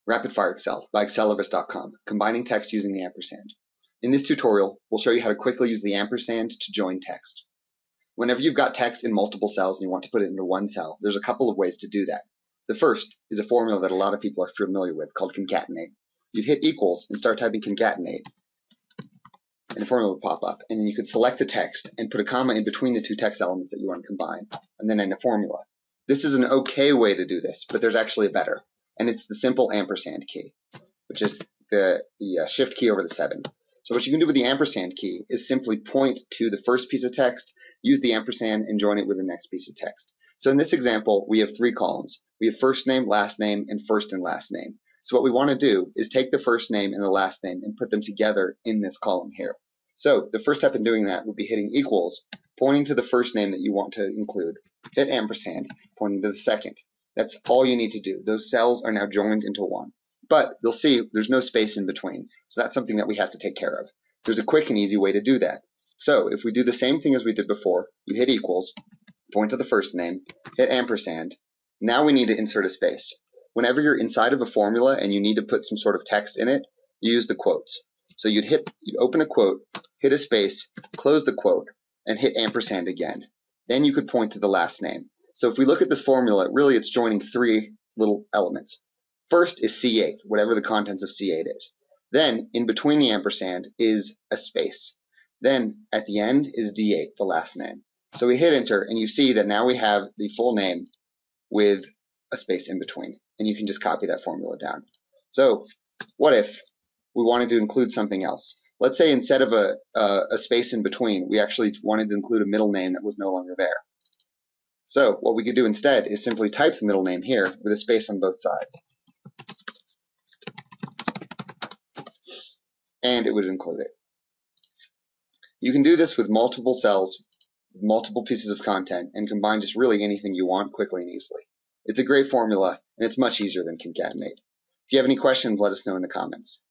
Rapid Fire Excel by Excelovus.com, combining text using the ampersand. In this tutorial, we'll show you how to quickly use the ampersand to join text. Whenever you've got text in multiple cells and you want to put it into one cell, there's a couple of ways to do that. The first is a formula that a lot of people are familiar with called concatenate. You'd hit equals and start typing concatenate, and the formula would pop up. And then you could select the text and put a comma in between the two text elements that you want to combine, and then in the formula. This is an okay way to do this, but there's actually a better. And it's the simple ampersand key, which is the shift key over the 7. So what you can do with the ampersand key is simply point to the first piece of text, use the ampersand, and join it with the next piece of text. So in this example, we have 3 columns. We have first name, last name, and first and last name. So what we want to do is take the first name and the last name and put them together in this column here. So the first step in doing that would be hitting equals, pointing to the first name that you want to include. Hit ampersand, pointing to the second. That's all you need to do. Those cells are now joined into one. But you'll see there's no space in between, so that's something that we have to take care of. There's a quick and easy way to do that. So if we do the same thing as we did before, you hit equals, point to the first name, hit ampersand. Now we need to insert a space. Whenever you're inside of a formula and you need to put some sort of text in it, you use the quotes. So you'd open a quote, hit a space, close the quote, and hit ampersand again. Then you could point to the last name. So if we look at this formula, really it's joining 3 little elements. First is C8, whatever the contents of C8 is. Then, in between the ampersand is a space. Then, at the end is D8, the last name. So we hit enter, and you see that now we have the full name with a space in between. And you can just copy that formula down. So, what if we wanted to include something else? Let's say instead of a space in between, we actually wanted to include a middle name that was no longer there. So what we could do instead is simply type the middle name here with a space on both sides. And it would include it. You can do this with multiple cells, multiple pieces of content, and combine just really anything you want quickly and easily. It's a great formula, and it's much easier than concatenate. If you have any questions, let us know in the comments.